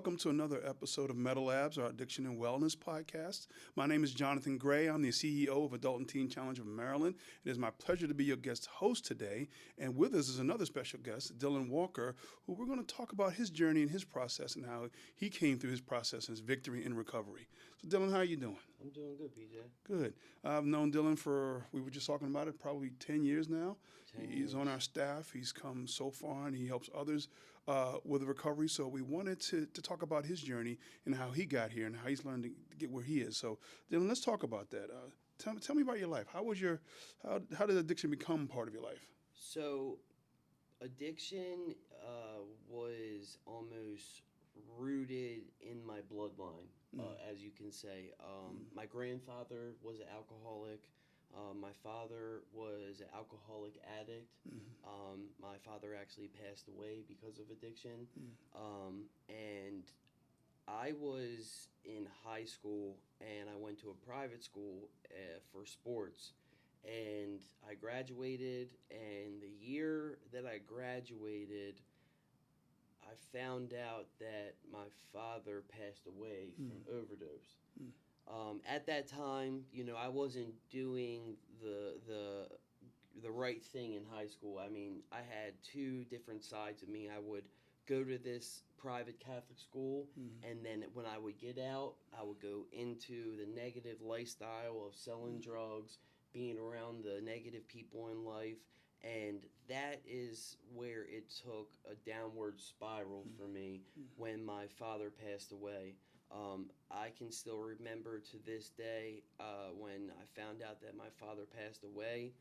welcome to another episode of Metal Labs, our Addiction and Wellness podcast. My name is Jonathan Gray. I'm the CEO of Adult and Teen Challenge of Maryland. It is my pleasure to be your guest host today. And with us is another special guest, Dylan Walker, who we're going to talk about his journey and his process and how he came through his process and his victory in recovery. So, Dylan, how are you doing? I'm doing good, PJ. Good. I've known Dylan for, we were just talking about it, probably 10 years now. He's on our staff. He's come so far, and he helps others with recovery. So we wanted to talk about his journey and how he got here and how he's learned to get where he is. So, Dylan, let's talk about that. Tell me about your life. How did addiction become part of your life? So, addiction was almost rooted in my bloodline, as you can say. My grandfather was an alcoholic. My father was an alcoholic addict. My father actually passed away because of addiction. And I was in high school, and I went to a private school for sports. And I graduated, and the year that I graduated, I found out that my father passed away from overdose. At that time, I wasn't doing the right thing in high school. I mean, I had two different sides of me. I would go to this private Catholic school, and then when I would get out, I would go into the negative lifestyle of selling drugs, being around the negative people in life, and that is where it took a downward spiral for me when my father passed away. I can still remember to this day when I found out that my father passed away.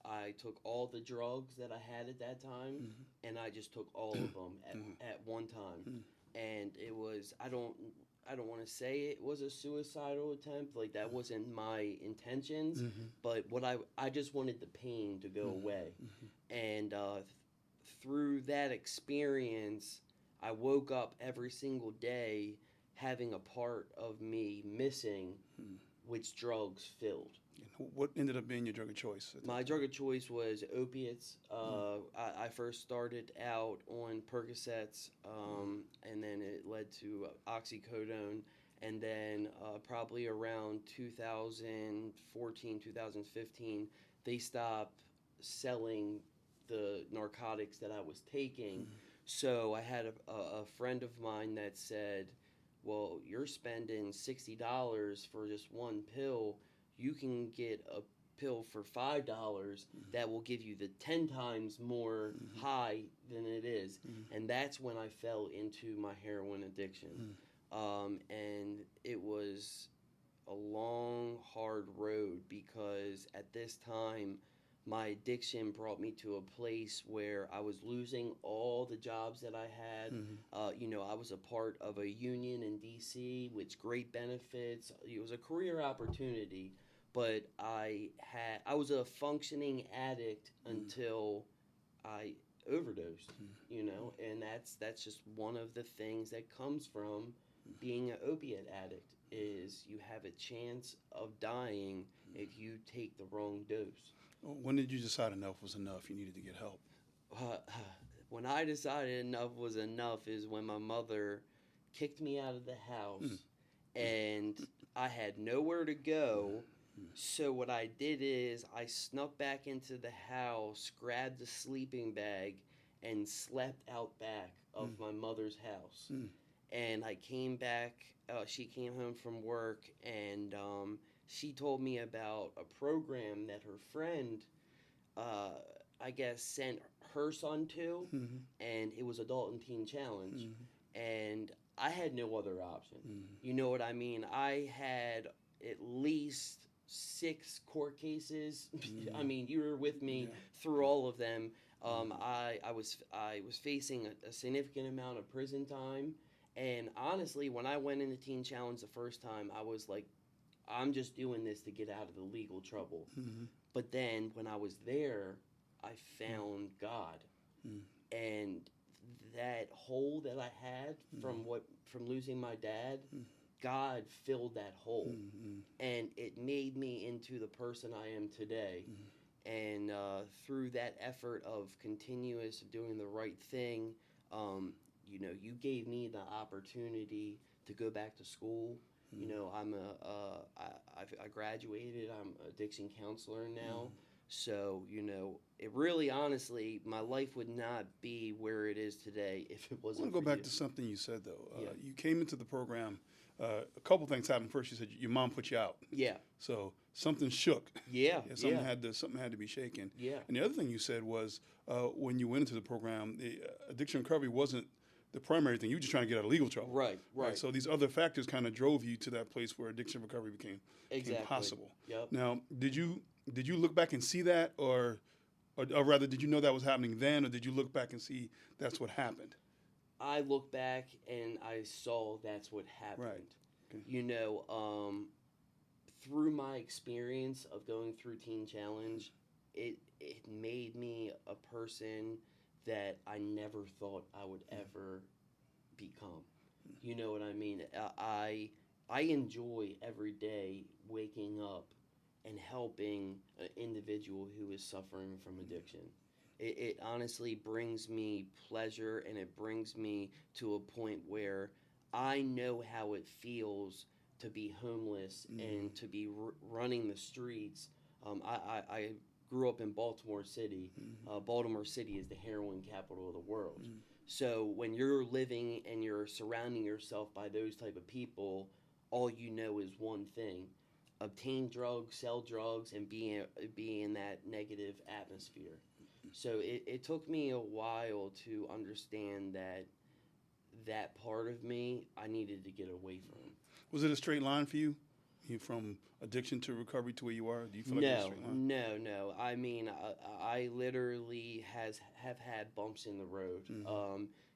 I took all the drugs that I had at that time, and I just took all of them at one time. And it was, I don't want to say it was a suicidal attempt. Like, that wasn't my intentions, but I just wanted the pain to go away. And through that experience, I woke up every single day having a part of me missing, which drugs filled. What ended up being your drug of choice? My drug of choice was opiates. I first started out on Percocets, and then it led to oxycodone, and then probably around 2014, 2015, they stopped selling the narcotics that I was taking. So I had a friend of mine that said, well, you're spending $60 for just one pill. You can get a pill for $5 that will give you the 10 times more high than it is. And that's when I fell into my heroin addiction. And it was a long, hard road, because at this time, my addiction brought me to a place where I was losing all the jobs that I had. I was a part of a union in D.C. with great benefits. It was a career opportunity, but I was a functioning addict until I overdosed. And that's just one of the things that comes from being an opiate addict, is you have a chance of dying if you take the wrong dose. When did you decide enough was enough? You needed to get help. When I decided enough was enough is when my mother kicked me out of the house, and I had nowhere to go. So what I did is I snuck back into the house, grabbed a sleeping bag, and slept out back of my mother's house. And I came back. She came home from work, and she told me about a program that her friend, I guess, sent her son to, and it was Adult and Teen Challenge. And I had no other option. You know what I mean? I had at least 6 court cases. I mean, you were with me through all of them. I was facing a significant amount of prison time. And honestly, when I went into Teen Challenge the first time, I was like, I'm just doing this to get out of the legal trouble. But then when I was there, I found God. And that hole that I had from losing my dad, God filled that hole. And it made me into the person I am today. And through that effort of continuous doing the right thing, you know, you gave me the opportunity to go back to school. You know, I graduated. I'm an addiction counselor now. So, you know, it really, honestly, my life would not be where it is today if it I wasn't want to for go back you. to something you said, though. Yeah. You came into the program. A couple things happened. First, you said your mom put you out. Yeah. So something shook. Yeah. Something had to be shaken. Yeah. And the other thing you said was when you went into the program, the addiction recovery wasn't the primary thing. You were just trying to get out of legal trouble. Right. So these other factors kind of drove you to that place where addiction recovery became possible. Yep. Now, did you look back and see that, or rather, did you know that was happening then, or did you look back and see that's what happened? I look back and I saw that's what happened. Right. Okay. You know, through my experience of going through Teen Challenge, it made me a person that I never thought I would ever become. You know what I mean? I enjoy every day waking up and helping an individual who is suffering from addiction. It honestly brings me pleasure, and it brings me to a point where I know how it feels to be homeless and to be running the streets. I grew up in Baltimore City. Baltimore City is the heroin capital of the world. So when you're living and you're surrounding yourself by those type of people, all you know is one thing: obtain drugs, sell drugs, and be in that negative atmosphere. So it took me a while to understand that part of me I needed to get away from. Was it a straight line for you? From addiction to recovery to where you are? Do you feel like it's a straight line? No. I mean, I literally have had bumps in the road.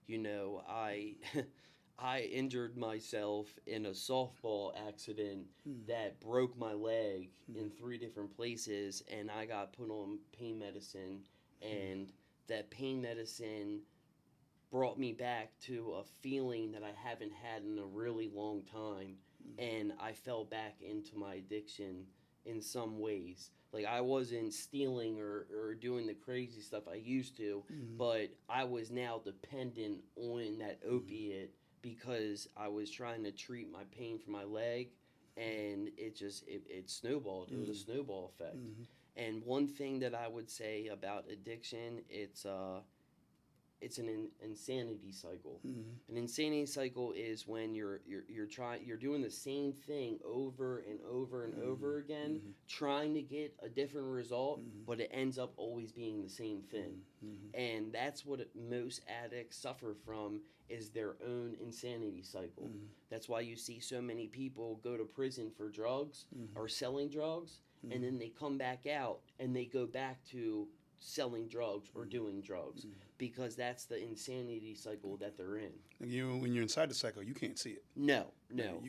You know, I injured myself in a softball accident that broke my leg in 3 different places, and I got put on pain medicine, and that pain medicine brought me back to a feeling that I haven't had in a really long time, and I fell back into my addiction in some ways. Like, I wasn't stealing or doing the crazy stuff I used to, but I was now dependent on that opiate because I was trying to treat my pain from my leg, and it snowballed. It was a snowball effect. And one thing that I would say about addiction, it's an insanity cycle. An insanity cycle is when you're doing the same thing over and over and over again, trying to get a different result, but it ends up always being the same thing. And that's what most addicts suffer from, is their own insanity cycle. That's why you see so many people go to prison for drugs or selling drugs, and then they come back out and they go back to selling drugs or doing drugs, because that's the insanity cycle that they're in. And when you're inside the cycle, you can't see it. No.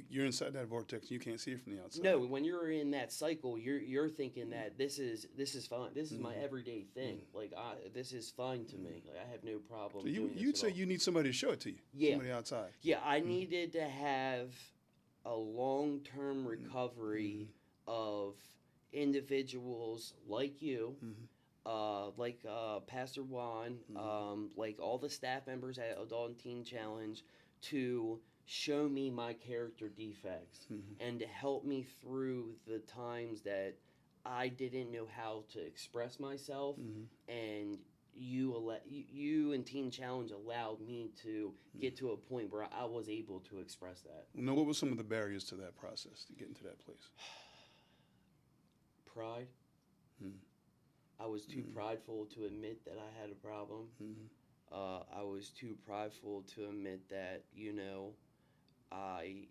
You're inside that vortex. You can't see it from the outside. No, when you're in that cycle, you're thinking that this is fine. This is my everyday thing. Like, this is fine to me. Like, I have no problem. So doing you'd this say at all. you need somebody to show it to you. Yeah. Somebody outside. Yeah, I needed to have a long-term recovery of individuals like you, like Pastor Juan, like all the staff members at Adult and Teen Challenge, to show me my character defects and to help me through the times that I didn't know how to express myself, and you and Teen Challenge allowed me to get to a point where I was able to express that. Now, what were some of the barriers to that process, to get into that place? Pride. I was too prideful to admit that I had a problem. I was too prideful to admit that, you know, I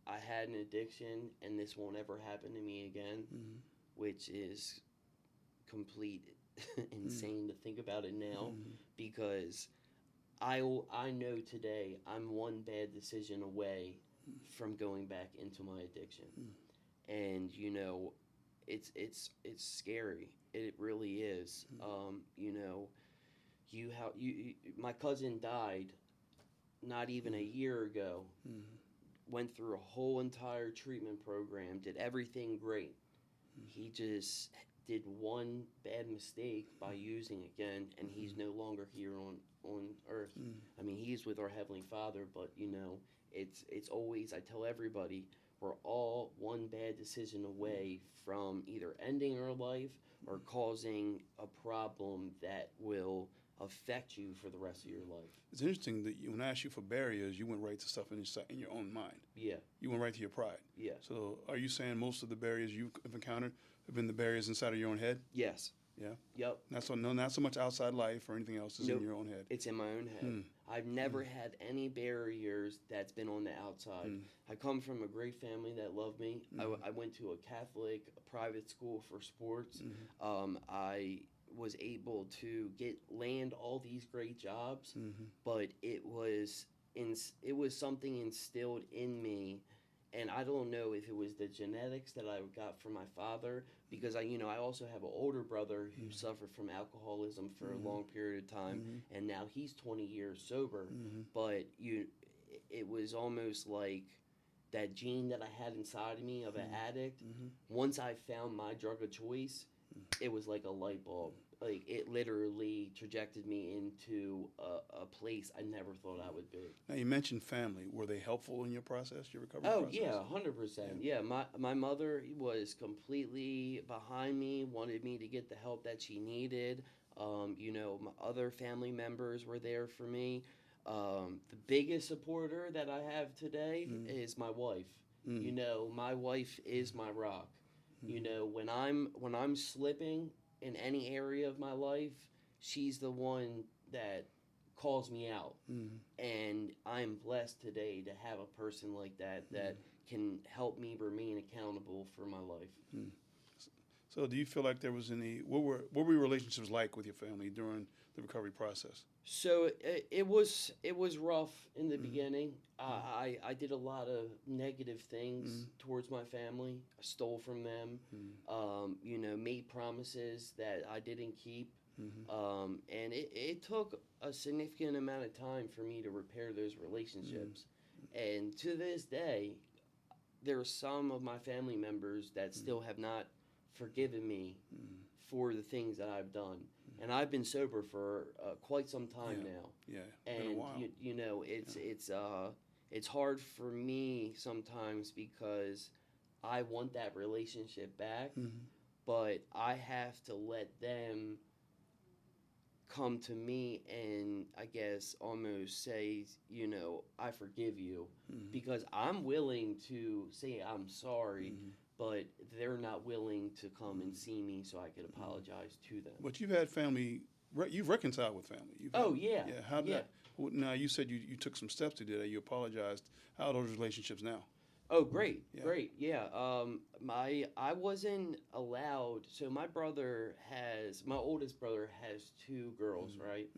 had an addiction and this won't ever happen to me again, which is complete insane to think about it now, because I know today I'm one bad decision away from going back into my addiction. And, you know, it's scary. It really is. You know, my cousin died not even a year ago. Went through a whole entire treatment program, did everything great. He just did one bad mistake by using again, and he's no longer here on earth. I mean, he's with our Heavenly Father, but it's always, I tell everybody, we're all one bad decision away from either ending our life or causing a problem that will affect you for the rest of your life. It's interesting that when I asked you for barriers, you went right to stuff in your own mind. Yeah. You went right to your pride. Yeah. So are you saying most of the barriers you've encountered have been the barriers inside of your own head? Yes. Yeah. Yep. Not so much outside life or anything else. It's in your own head. It's in my own head. I've never had any barriers that's been on the outside. I come from a great family that loved me. I went to a Catholic private school for sports. I was able to land all these great jobs, but it was something instilled in me. And I don't know if it was the genetics that I got from my father, because I also have an older brother who suffered from alcoholism for a long period of time, and now he's 20 years sober. But it was almost like that gene that I had inside of me of an addict. Once I found my drug of choice, it was like a light bulb. Like, it literally trajected me into a place I never thought I would be. Now, you mentioned family. Were they helpful in your process, your recovery process? process? Yeah, 100%. Yeah, my mother was completely behind me, wanted me to get the help that she needed. My other family members were there for me. The biggest supporter that I have today is my wife. My wife is my rock. When I'm slipping in any area of my life, she's the one that calls me out. And I'm blessed today to have a person like that can help me remain accountable for my life. So do you feel like there was what were your relationships like with your family during the recovery process? So it was rough in the beginning. I did a lot of negative things towards my family. I stole from them. Made promises that I didn't keep. And it took a significant amount of time for me to repair those relationships. And to this day, there are some of my family members that still have not forgiven me for the things that I've done. And I've been sober for quite some time now. Yeah, and been a while. It's hard for me sometimes because I want that relationship back, but I have to let them come to me and, I guess, almost say, I forgive you, because I'm willing to say I'm sorry, but they're not willing to come and see me so I could apologize to them. But you've had family, you've reconciled with family. Yeah. Yeah, how did that? Now, you said you took some steps to do that. You apologized. How are those relationships now? Oh, great, great, yeah. I wasn't allowed. So my oldest brother has 2 girls, right?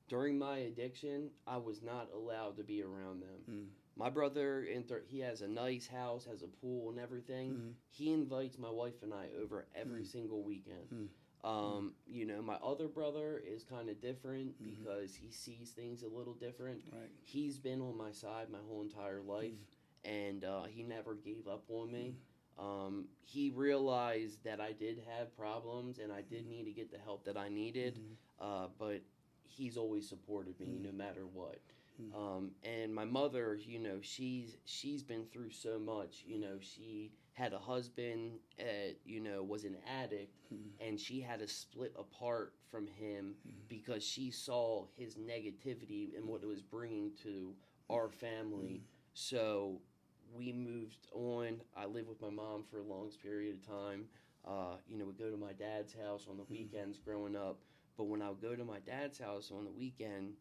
During my addiction, I was not allowed to be around them. My brother, he has a nice house, has a pool and everything. He invites my wife and I over every single weekend. My other brother is kind of different because he sees things a little different. Right. He's been on my side my whole entire life, and he never gave up on me. He realized that I did have problems and I did need to get the help that I needed, but he's always supported me no matter what. And my mother, she's been through so much. She had a husband, was an addict, and she had to split apart from him because she saw his negativity and what it was bringing to our family. So we moved on. I lived with my mom for a long period of time. We'd go to my dad's house on the weekends growing up. But when I would go to my dad's house on the weekend,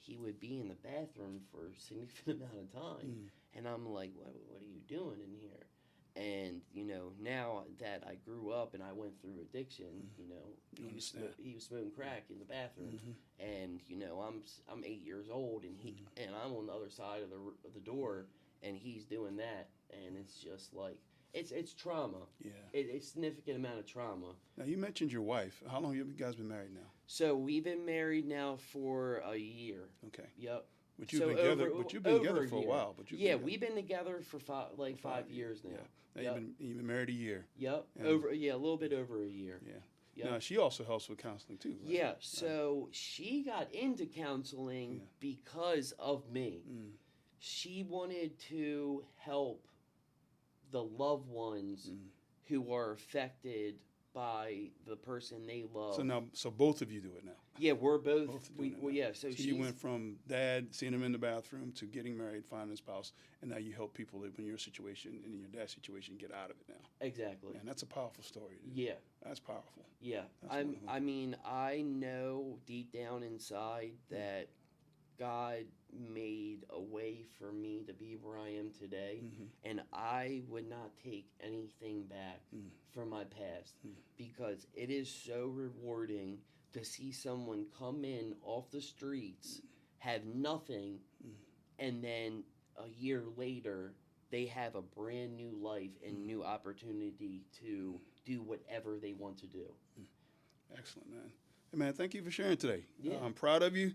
he would be in the bathroom for a significant amount of time. And I'm like, what are you doing in here? And, now that I grew up and I went through addiction, he was smoking crack in the bathroom. And, I'm 8 years old and I'm on the other side of the door and he's doing that. And it's just like, it's trauma. Yeah. It's a significant amount of trauma. Now, you mentioned your wife. How long have you guys been married now? So we've been married now for a year. Okay. Yep. But you've been together for a while. We've been together for 5 years now. Yeah. Now you've been married a year. Yep. A little bit over a year. Yeah. Yep. Now, she also helps with counseling too, right? Yeah, so she got into counseling because of me. She wanted to help the loved ones who are affected by the person they love. So now, so both of you do it now. Yeah, we're both. Both are doing it now. Yeah, so you went from dad seeing him in the bathroom to getting married, finding a spouse, and now you help people in your situation and in your dad's situation get out of it now. Exactly. And that's a powerful story. Dude. Yeah. That's powerful. Yeah. That's wonderful. I mean, I know deep down inside that God made a way for me to be where I am today, and I would not take anything back from my past because it is so rewarding to see someone come in off the streets, have nothing, and then a year later they have a brand new life and new opportunity to do whatever they want to do. Excellent, man. Hey, man, thank you for sharing today. Yeah. I'm proud of you.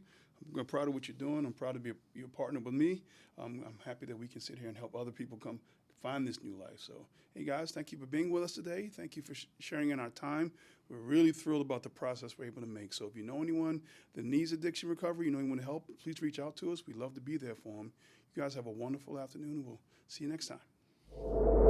I'm proud of what you're doing. I'm proud to be your partner with me. I'm happy that we can sit here and help other people come find this new life. So, hey, guys, thank you for being with us today. Thank you for sharing in our time. We're really thrilled about the process we're able to make. So if you know anyone that needs addiction recovery, you know anyone to help, please reach out to us. We'd love to be there for them. You guys have a wonderful afternoon, and we'll see you next time.